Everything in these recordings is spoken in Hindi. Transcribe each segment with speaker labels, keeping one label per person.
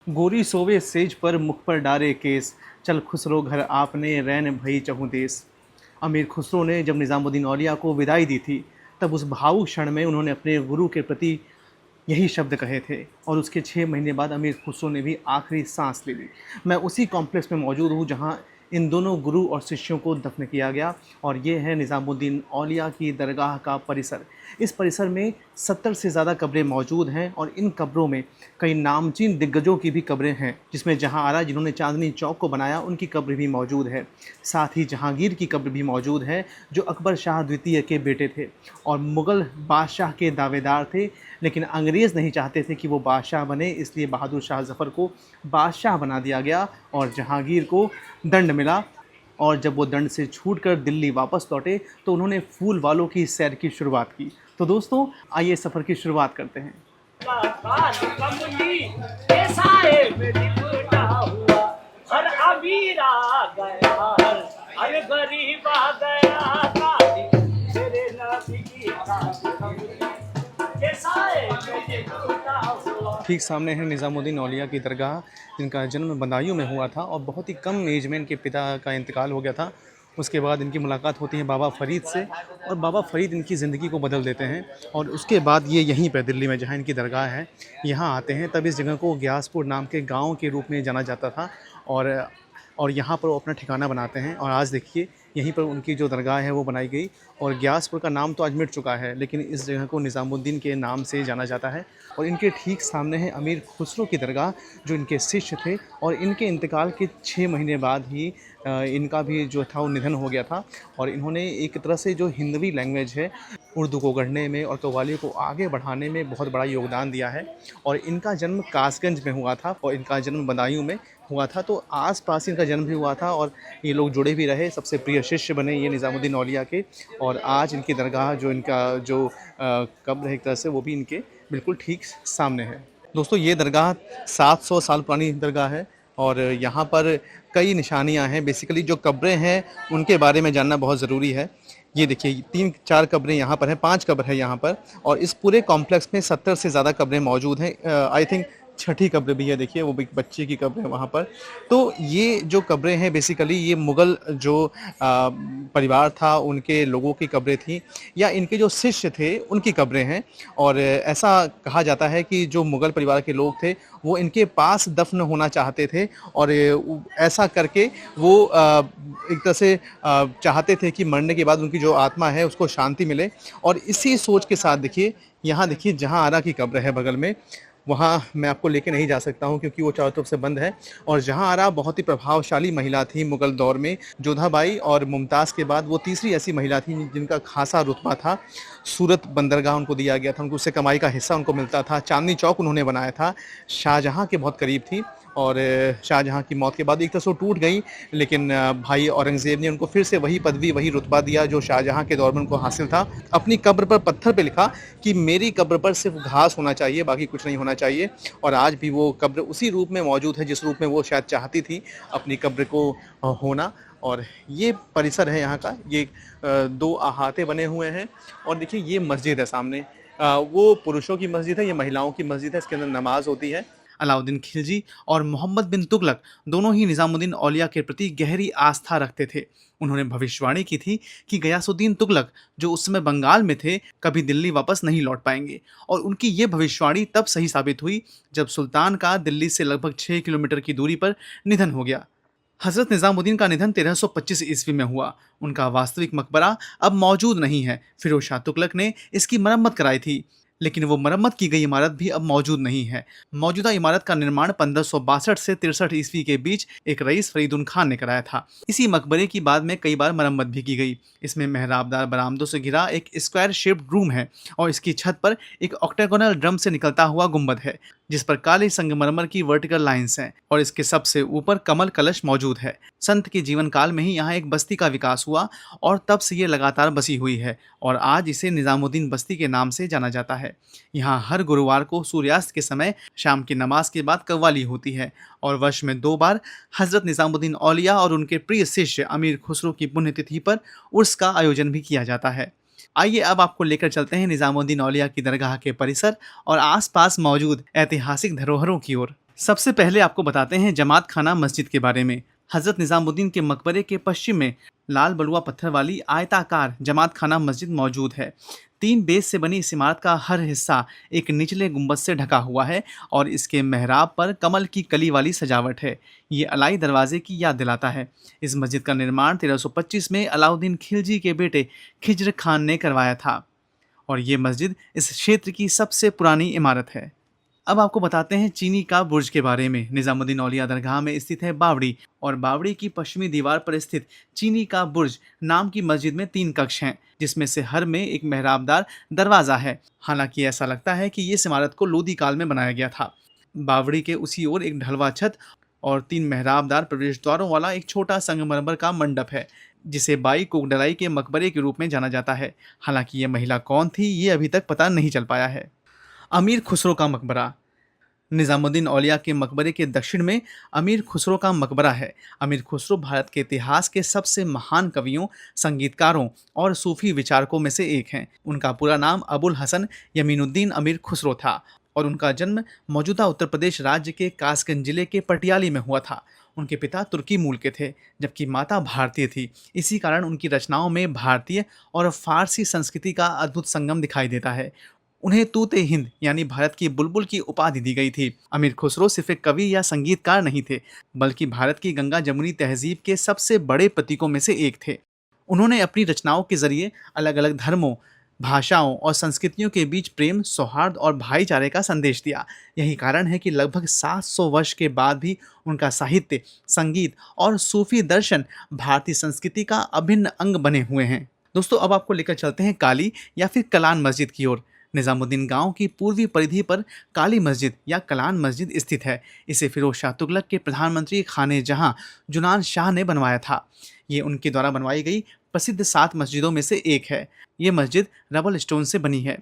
Speaker 1: गोरी सोवे सेज पर मुख पर डारे केस, चल खुसरो घर आपने रैन भई चहु देस। अमीर खुसरो ने जब निज़ामुद्दीन औलिया को विदाई दी थी, तब उस भावुक क्षण में उन्होंने अपने गुरु के प्रति यही शब्द कहे थे और उसके 6 महीने बाद अमीर खुसरो ने भी आखिरी सांस ले ली। मैं उसी कॉम्प्लेक्स में मौजूद हूँ जहाँ इन दोनों गुरु और शिष्यों को दफन किया गया, और ये है निज़ामुद्दीन औलिया की दरगाह का परिसर। इस परिसर में 70 से ज़्यादा कब्रें मौजूद हैं और इन कब्रों में कई नामचीन दिग्गजों की भी कब्रें हैं, जिसमें जहां आरा जिन्होंने चांदनी चौक को बनाया उनकी कब्र भी मौजूद है। साथ ही जहांगीर की कब्र भी मौजूद है, जो अकबर शाह द्वितीय के बेटे थे और मुग़ल बादशाह के दावेदार थे, लेकिन अंग्रेज़ नहीं चाहते थे कि वो बादशाह बने, इसलिए बहादुर शाह ज़फ़र को बादशाह बना दिया गया और जहांगीर को दंड मिला। और जब वो दंड से छूटकर दिल्ली वापस लौटे तो उन्होंने फूल वालों की सैर की शुरुआत की। तो दोस्तों, आइए सफ़र की शुरुआत करते हैं। ठीक सामने है निज़ामुद्दीन औलिया की दरगाह, जिनका जन्म बदायूं में हुआ था और बहुत ही कम एज में इनके पिता का इंतकाल हो गया था। उसके बाद इनकी मुलाकात होती है बाबा फ़रीद से और बाबा फ़रीद इनकी ज़िंदगी को बदल देते हैं, और उसके बाद ये यहीं पर दिल्ली में जहाँ इनकी दरगाह है यहाँ आते हैं। तब इस जगह को ग्यासपुर नाम के गाँव के रूप में जाना जाता था और यहाँ पर वो अपना ठिकाना बनाते हैं। और आज देखिए यहीं पर उनकी जो दरगाह है वो बनाई गई, और ग्यासपुर का नाम तो आज मिट चुका है, लेकिन इस जगह को निज़ामुद्दीन के नाम से जाना जाता है। और इनके ठीक सामने है अमीर खुसरो की दरगाह, जो इनके शिष्य थे, और इनके इंतकाल के 6 महीने बाद ही इनका भी जो था वो निधन हो गया था। और इन्होंने एक तरह से जो हिंदवी लैंग्वेज है उर्दू को गढ़ने में और कव्वाली को आगे बढ़ाने में बहुत बड़ा योगदान दिया है। और इनका जन्म कासगंज में हुआ था और इनका जन्म बदायूं में हुआ था, तो आस-पास इनका जन्म भी हुआ था और ये लोग जुड़े भी रहे। सबसे प्रिय शिष्य बने ये निज़ामुद्दीन औलिया के, और आज इनकी दरगाह जो इनका जो कब्र है एक तरह से, वो भी इनके बिल्कुल ठीक सामने है। दोस्तों, ये दरगाह 700 साल पुरानी दरगाह है और यहाँ पर कई निशानियाँ हैं। बेसिकली जो कब्रें हैं उनके बारे में जानना बहुत ज़रूरी है। ये देखिए 3-4 कब्रें यहाँ पर हैं, 5 कब्र है यहाँ पर, और इस पूरे कॉम्प्लेक्स में 70 से ज़्यादा कब्रें मौजूद हैं। आई थिंक छठी कब्र भी है, देखिए वो भी बच्चे की कब्र है वहाँ पर। तो ये जो कब्रें हैं बेसिकली ये मुग़ल जो परिवार था उनके लोगों की कब्रें थी, या इनके जो शिष्य थे उनकी कब्रें हैं। और ऐसा कहा जाता है कि जो मुग़ल परिवार के लोग थे वो इनके पास दफन होना चाहते थे, और ऐसा करके वो एक तरह से चाहते थे कि मरने के बाद उनकी जो आत्मा है उसको शांति मिले। और इसी सोच के साथ देखिए यहाँ देखिए जहाँ आरा की कब्र है बगल में, वहाँ मैं आपको लेके नहीं जा सकता हूँ क्योंकि वो चारों तरफ से बंद है। और जहाँ आरा बहुत ही प्रभावशाली महिला थी मुग़ल दौर में, जोधाबाई और मुमताज़ के बाद वो तीसरी ऐसी महिला थी जिनका खासा रुतबा था। सूरत बंदरगाह उनको दिया गया था, उनको उससे कमाई का हिस्सा उनको मिलता था। चांदनी चौक उन्होंने बनाया था, शाहजहाँ के बहुत करीब थी, और शाहजहाँ की मौत के बाद एक तरह से वो टूट गई, लेकिन भाई औरंगज़ेब ने उनको फिर से वही पदवी वही रुतबा दिया जो शाहजहाँ के दौर में उनको हासिल था। अपनी कब्र पर पत्थर पे लिखा कि मेरी कब्र पर सिर्फ घास होना चाहिए, बाकी कुछ नहीं होना चाहिए। और आज भी वो कब्र उसी रूप में मौजूद है जिस रूप में वो शायद चाहती थी अपनी कब्र को होना। और ये परिसर है यहाँ का, ये 2 अहाते बने हुए हैं। और देखिए ये मस्जिद है सामने, वो पुरुषों की मस्जिद है, ये महिलाओं की मस्जिद है, इसके अंदर नमाज होती है। अलाउद्दीन खिलजी और मोहम्मद बिन तुगलक दोनों ही निज़ामुद्दीन औलिया के प्रति गहरी आस्था रखते थे। उन्होंने भविष्यवाणी की थी कि गयासुद्दीन तुगलक, जो उस समय बंगाल में थे, कभी दिल्ली वापस नहीं लौट पाएंगे। और उनकी ये भविष्यवाणी तब सही साबित हुई जब सुल्तान का दिल्ली से लगभग 6 किलोमीटर की दूरी पर निधन हो गया। हज़रत निज़ामुद्दीन का निधन 1325 ईस्वी में हुआ। उनका वास्तविक मकबरा अब मौजूद नहीं है। फिरोज शाह तुगलक ने इसकी मरम्मत कराई थी, लेकिन वो मरम्मत की गई इमारत भी अब मौजूद नहीं है। मौजूदा इमारत का निर्माण 1562 से 63 ईस्वी के बीच एक रईस फरीदुन खान ने कराया था। इसी मकबरे की बाद में कई बार मरम्मत भी की गई। इसमें मेहराबदार बरामदों से घिरा एक स्क्वायर शेप्ड रूम है और इसकी छत पर एक ऑक्टागोनल ड्रम से निकलता हुआ गुंबद है, जिस पर काले संगमरमर की वर्टिकल लाइंस हैं, और इसके सबसे ऊपर कमल कलश मौजूद है। संत के जीवन काल में ही यहाँ एक बस्ती का विकास हुआ और तब से ये लगातार बसी हुई है, और आज इसे निज़ामुद्दीन बस्ती के नाम से जाना जाता है। यहाँ हर गुरुवार को सूर्यास्त के समय शाम की नमाज के बाद कव्वाली होती है, और वर्ष में 2 बार हज़रत निज़ामुद्दीन औलिया और उनके प्रिय शिष्य अमीर खुसरो की पुण्यतिथि पर उर्स का आयोजन भी किया जाता है। आइए अब आपको लेकर चलते हैं निज़ामुद्दीन औलिया की दरगाह के परिसर और आसपास मौजूद ऐतिहासिक धरोहरों की ओर। सबसे पहले आपको बताते हैं जमात खाना मस्जिद के बारे में। हज़रत निज़ामुद्दीन के मकबरे के पश्चिम में लाल बलुआ पत्थर वाली आयताकार जमात खाना मस्जिद मौजूद है। 3 बेस से बनी इस इमारत का हर हिस्सा एक निचले गुंबद से ढका हुआ है और इसके मेहराब पर कमल की कली वाली सजावट है। ये अलाई दरवाजे की याद दिलाता है। इस मस्जिद का निर्माण 1325 में अलाउद्दीन खिलजी के बेटे खिज्र खान ने करवाया था और ये मस्जिद इस क्षेत्र की सबसे पुरानी इमारत है। अब आपको बताते हैं चीनी का बुर्ज के बारे में। निज़ामुद्दीन औलिया दरगाह में स्थित है बावड़ी और बावड़ी की पश्चिमी दीवार पर स्थित चीनी का बुर्ज नाम की मस्जिद में 3 कक्ष हैं, जिसमें से हर में एक मेहराबदार दरवाज़ा है। हालांकि ऐसा लगता है कि इस इमारत को लोदी काल में बनाया गया था। बावड़ी के उसी ओर एक ढलवा छत और 3 मेहराबदार प्रवेश द्वारों वाला एक छोटा संगमरमर का मंडप है, जिसे बाई कोकडलाई के मकबरे के रूप में जाना जाता है। हालांकि ये महिला कौन थी, ये अभी तक पता नहीं चल पाया है। अमीर खुसरो का मकबरा। निज़ामुद्दीन औलिया के मकबरे के दक्षिण में अमीर खुसरो का मकबरा है। अमीर खुसरो भारत के इतिहास के सबसे महान कवियों, संगीतकारों और सूफी विचारकों में से एक हैं। उनका पूरा नाम अबुल हसन यमीनुद्दीन अमीर खुसरो था और उनका जन्म मौजूदा उत्तर प्रदेश राज्य के कासगंज जिले के पटियाली में हुआ था। उनके पिता तुर्की मूल के थे, जबकि माता भारतीय थी। इसी कारण उनकी रचनाओं में भारतीय और फारसी संस्कृति का अद्भुत संगम दिखाई देता है। उन्हें तूते हिंद यानी भारत की बुलबुल की उपाधि दी गई थी। अमीर खुसरो सिर्फ एक कवि या संगीतकार नहीं थे, बल्कि भारत की गंगा जमुनी तहजीब के सबसे बड़े प्रतीकों में से एक थे। उन्होंने अपनी रचनाओं के जरिए अलग अलग धर्मों, भाषाओं और संस्कृतियों के बीच प्रेम, सौहार्द और भाईचारे का संदेश दिया। यही कारण है कि लगभग 700 वर्ष के बाद भी उनका साहित्य, संगीत और सूफी दर्शन भारतीय संस्कृति का अभिन्न अंग बने हुए हैं। दोस्तों, अब आपको लेकर चलते हैं काली या फिर कलान मस्जिद की ओर। निज़ामुद्दीन गांव की पूर्वी परिधि पर काली मस्जिद या कलान मस्जिद स्थित है। इसे फिरोज शाह तुगलक के प्रधानमंत्री खाने जहां जुनान शाह ने बनवाया था। ये उनके द्वारा बनवाई गई प्रसिद्ध 7 मस्जिदों में से एक है। ये मस्जिद रबल स्टोन से बनी है।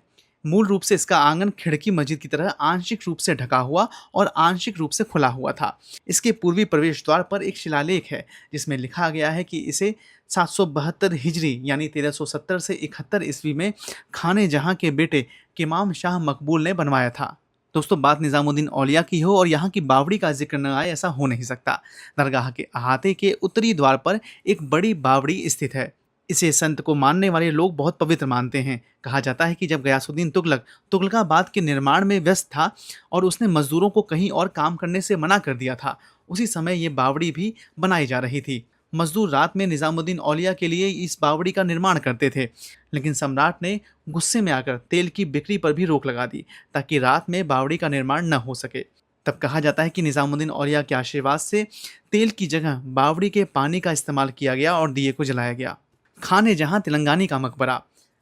Speaker 1: मूल रूप से इसका आंगन खिड़की मस्जिद की तरह आंशिक रूप से ढका हुआ और आंशिक रूप से खुला हुआ था। इसके पूर्वी प्रवेश द्वार पर एक शिलालेख है, जिसमें लिखा गया है कि इसे 772 हिजरी यानी 1370 से 71 ईस्वी में खाने जहां के बेटे किमाम शाह मकबूल ने बनवाया था। दोस्तों, बात निज़ामुद्दीन औलिया की हो और यहाँ की बावड़ी का जिक्र न आए, ऐसा हो नहीं सकता। दरगाह के अहाते के उत्तरी द्वार पर एक बड़ी बावड़ी स्थित है। इसे संत को मानने वाले लोग बहुत पवित्र मानते हैं। कहा जाता है कि जब गयासुद्दीन तुगलक तुगलकाबाद के निर्माण में व्यस्त था और उसने मजदूरों को कहीं और काम करने से मना कर दिया था, उसी समय ये बावड़ी भी बनाई जा रही थी। मजदूर रात में निज़ामुद्दीन औलिया के लिए इस बावड़ी का निर्माण करते थे, लेकिन सम्राट ने गुस्से में आकर तेल की बिक्री पर भी रोक लगा दी, ताकि रात में बावड़ी का निर्माण न हो सके। तब कहा जाता है कि निज़ामुद्दीन औलिया के आशीर्वाद से तेल की जगह बावड़ी के पानी का इस्तेमाल किया गया और दिए को जलाया गया। खाने जहां तिलंगानी का मकबरा।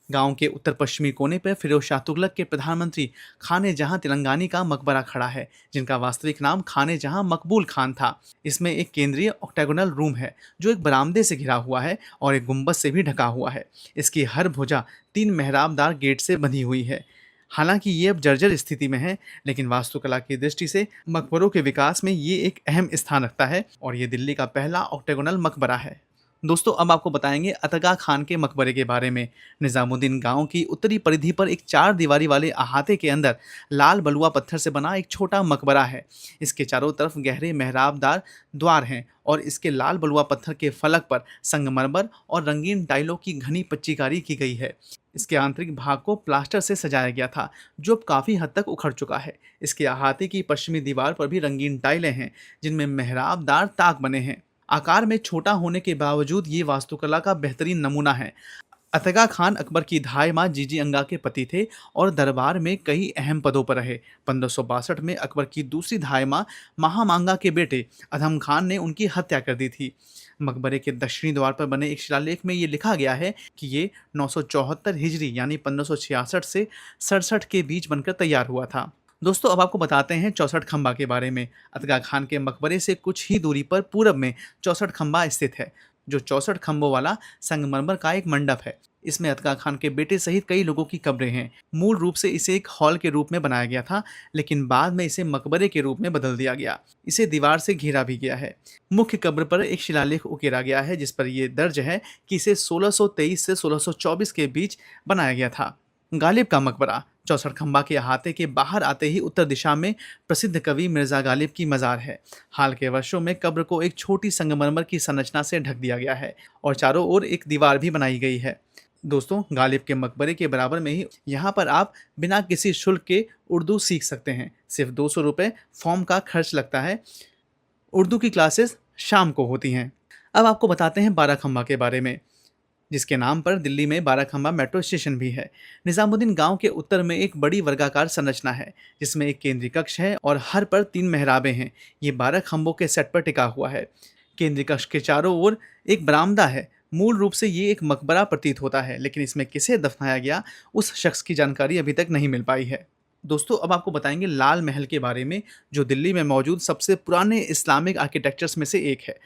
Speaker 1: गांव के उत्तर पश्चिमी कोने पर फिरोज शाह तुगलक के प्रधानमंत्री खाने जहां तिलंगानी का मकबरा खड़ा है, जिनका वास्तविक नाम खाने जहां मकबूल खान था। इसमें एक केंद्रीय ऑक्टागोनल रूम है, जो एक बरामदे से घिरा हुआ है और एक गुंबद से भी ढका हुआ है। इसकी हर भुजा 3 मेहराबदार गेट से बंधी हुई है। हालांकि ये अब जर्जर स्थिति में है, लेकिन वास्तुकला की दृष्टि से मकबरों के विकास में ये एक अहम स्थान रखता है और ये दिल्ली का पहला ऑक्टागोनल मकबरा है। दोस्तों, अब आपको बताएंगे अतगा खान के मकबरे के बारे में। निज़ामुद्दीन गांव की उत्तरी परिधि पर एक 4 दीवारी वाले अहाते के अंदर लाल बलुआ पत्थर से बना एक छोटा मकबरा है। इसके चारों तरफ गहरे मेहराबदार द्वार हैं और इसके लाल बलुआ पत्थर के फलक पर संगमरमर और रंगीन टाइलों की घनी पच्चीकारी की गई है। इसके आंतरिक भाग को प्लास्टर से सजाया गया था, जो अब काफ़ी हद तक उखड़ चुका है। इसके अहाते की पश्चिमी दीवार पर भी रंगीन टाइलें हैं, जिनमें मेहराबदार ताक बने हैं। आकार में छोटा होने के बावजूद ये वास्तुकला का बेहतरीन नमूना है। अतगा खान अकबर की धाई माँ जीजी अंगा के पति थे और दरबार में कई अहम पदों पर रहे। 1562 में अकबर की दूसरी धाई माँ महामांगा के बेटे अधम खान ने उनकी हत्या कर दी थी। मकबरे के दक्षिणी द्वार पर बने एक शिलालेख में ये लिखा गया है कि ये 974 हिजरी यानी 1566 से 67 के बीच बनकर तैयार हुआ था। दोस्तों, अब आपको बताते हैं 64 खंबा के बारे में। अतगा खान के मकबरे से कुछ ही दूरी पर पूरब में 64 खंबा स्थित है, जो 64 खंभों वाला संगमरमर का एक मंडप है। इसमें अतगा खान के बेटे सहित कई लोगों की कब्रें हैं। मूल रूप से इसे एक हॉल के रूप में बनाया गया था, लेकिन बाद में इसे मकबरे के रूप में बदल दिया गया। इसे दीवार से घेरा भी गया है। मुख्य कब्र पर एक शिलालेख उकेरा गया है, जिस पर यह दर्ज है कि इसे 1623 से 1624 के बीच बनाया गया था। गालिब का मकबरा 64 खंबा के अहाते के बाहर आते ही उत्तर दिशा में प्रसिद्ध कवि मिर्ज़ा गालिब की मज़ार है। हाल के वर्षों में कब्र को एक छोटी संगमरमर की संरचना से ढक दिया गया है और चारों ओर एक दीवार भी बनाई गई है। दोस्तों, गालिब के मकबरे के बराबर में ही यहाँ पर आप बिना किसी शुल्क के उर्दू सीख सकते हैं। सिर्फ 200 रुपये फॉर्म का खर्च लगता है। उर्दू की क्लासेस शाम को होती हैं। अब आपको बताते हैं बाराखम्बा के बारे में, जिसके नाम पर दिल्ली में बाराखम्बा मेट्रो स्टेशन भी है। निज़ामुद्दीन गांव के उत्तर में एक बड़ी वर्गाकार संरचना है, जिसमें एक केंद्रीय कक्ष है और हर पर 3 मेहराबें हैं। ये 12 खंभों के सेट पर टिका हुआ है। केंद्रीय कक्ष के चारों ओर एक बरामदा है। मूल रूप से ये एक मकबरा प्रतीत होता है, लेकिन इसमें किसे दफनाया गया उस शख्स की जानकारी अभी तक नहीं मिल पाई है। दोस्तों, अब आपको बताएंगे लाल महल के बारे में, जो दिल्ली में मौजूद सबसे पुराने इस्लामिक आर्किटेक्चर्स में से एक है।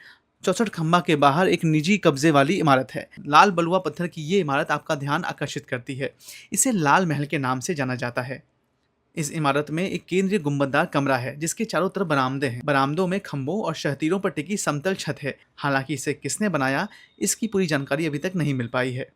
Speaker 1: 64 खंबा के बाहर एक निजी कब्जे वाली इमारत है। लाल बलुआ पत्थर की ये इमारत आपका ध्यान आकर्षित करती है। इसे लाल महल के नाम से जाना जाता है। इस इमारत में एक केंद्रीय गुंबददार कमरा है, जिसके चारों तरफ बरामदे हैं। बरामदों में खंभों और शहतीरों पर टिकी समतल छत है। हालांकि इसे किसने बनाया, इसकी पूरी जानकारी अभी तक नहीं मिल पाई है।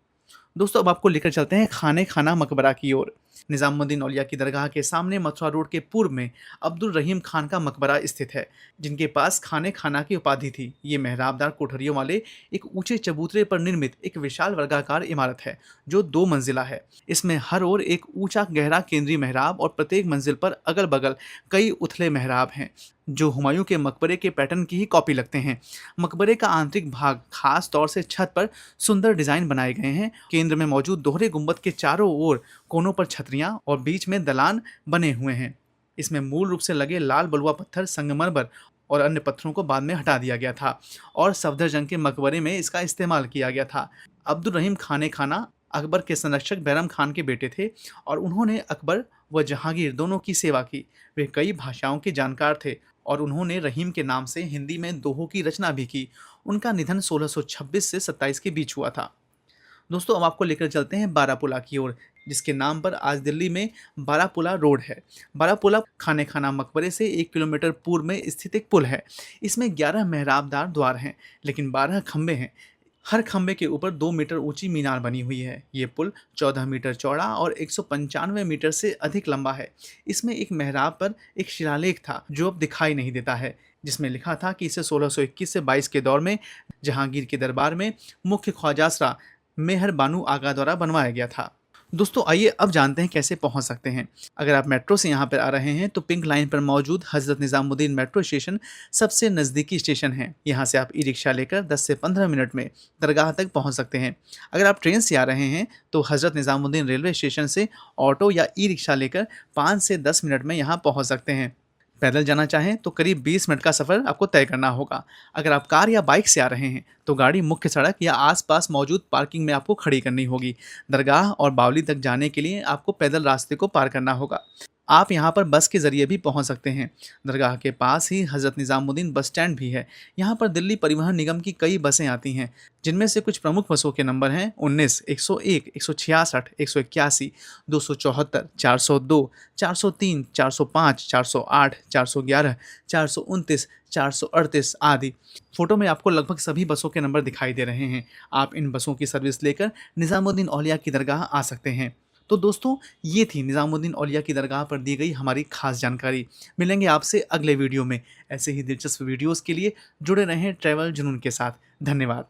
Speaker 1: दोस्तों, अब आपको लेकर चलते हैं खाने खाना मकबरा की ओर। निज़ामुद्दीन औलिया की दरगाह के सामने मथुरा रोड के पूर्व में अब्दुल रहीम खान का मकबरा स्थित है, जिनके पास खाने खाना की उपाधि थी। ये मेहराबदार कोठरियों वाले एक ऊंचे चबूतरे पर निर्मित एक विशाल वर्गाकार इमारत है, जो 2 मंजिला है। इसमें हर ओर एक ऊंचा गहरा केंद्रीय मेहराब और प्रत्येक मंजिल पर अगल बगल कई उथले मेहराब हैं, जो हुमायूं के मकबरे के पैटर्न की ही कॉपी लगते हैं। मकबरे का आंतरिक भाग, खास तौर से छत पर सुंदर डिजाइन बनाए गए हैं। केंद्र में मौजूद दोहरे गुंबद के चारों ओर कोनों पर छतरियां और बीच में दलान बने हुए हैं। इसमें मूल रूप से लगे लाल बलुआ पत्थर, संगमरमर और अन्य पत्थरों को बाद में हटा दिया गया था और सफदरजंग के मकबरे में इसका इस्तेमाल किया गया था। अब्दुल रहीम खाने खाना अकबर के संरक्षक बैरम खान के बेटे थे और उन्होंने अकबर व जहांगीर दोनों की सेवा की। वे कई भाषाओं के जानकार थे और उन्होंने रहीम के नाम से हिंदी में दोहों की रचना भी की। उनका निधन 1626 से 27 के बीच हुआ था। दोस्तों, अब आपको लेकर चलते हैं बारापुला की ओर, जिसके नाम पर आज दिल्ली में बारापुला रोड है। बारापुला खाने खाना मकबरे से 1 किलोमीटर पूर्व में स्थित एक पुल है। इसमें 11 मेहराबदार द्वार हैं, लेकिन 12 खंबे हैं। हर खंबे के ऊपर 2 मीटर ऊंची मीनार बनी हुई है। ये पुल 14 मीटर चौड़ा और 195 मीटर से अधिक लंबा है। इसमें एक मेहराब पर एक शिलालेख था, जो अब दिखाई नहीं देता है, जिसमें लिखा था कि इसे 1621 से 22 के दौर में जहांगीर के दरबार में मुख्य ख्वाजासरा मेहर बानू आगा द्वारा बनवाया गया था। दोस्तों, आइए अब जानते हैं कैसे पहुंच सकते हैं। अगर आप मेट्रो से यहाँ पर आ रहे हैं तो पिंक लाइन पर मौजूद हज़रत निज़ामुद्दीन मेट्रो स्टेशन सबसे नज़दीकी स्टेशन है। यहाँ से आप ई रिक्शा लेकर 10 से 15 मिनट में दरगाह तक पहुँच सकते हैं। अगर आप ट्रेन से आ रहे हैं तो हज़रत निज़ामुद्दीन रेलवे स्टेशन से ऑटो या ई रिक्शा लेकर 5 से 10 मिनट में यहाँ पहुँच सकते हैं। पैदल जाना चाहें तो करीब 20 मिनट का सफ़र आपको तय करना होगा। अगर आप कार या बाइक से आ रहे हैं तो गाड़ी मुख्य सड़क या आसपास मौजूद पार्किंग में आपको खड़ी करनी होगी। दरगाह और बावली तक जाने के लिए आपको पैदल रास्ते को पार करना होगा। आप यहाँ पर बस के ज़रिए भी पहुँच सकते हैं। दरगाह के पास ही हज़रत निज़ामुद्दीन बस स्टैंड भी है। यहाँ पर दिल्ली परिवहन निगम की कई बसें आती हैं, जिनमें से कुछ प्रमुख बसों के नंबर हैं 19, 101, 166, 181, 274, 402, 403, 405, 408, 411, 429, 438 आदि। फोटो में आपको लगभग सभी बसों के नंबर दिखाई दे रहे हैं। आप इन बसों की सर्विस लेकर निज़ामुद्दीन औलिया की दरगाह आ सकते हैं। तो दोस्तों, ये थी निज़ामुद्दीन औलिया की दरगाह पर दी गई हमारी खास जानकारी। मिलेंगे आपसे अगले वीडियो में। ऐसे ही दिलचस्प वीडियोस के लिए जुड़े रहें ट्रैवल जुनून के साथ। धन्यवाद।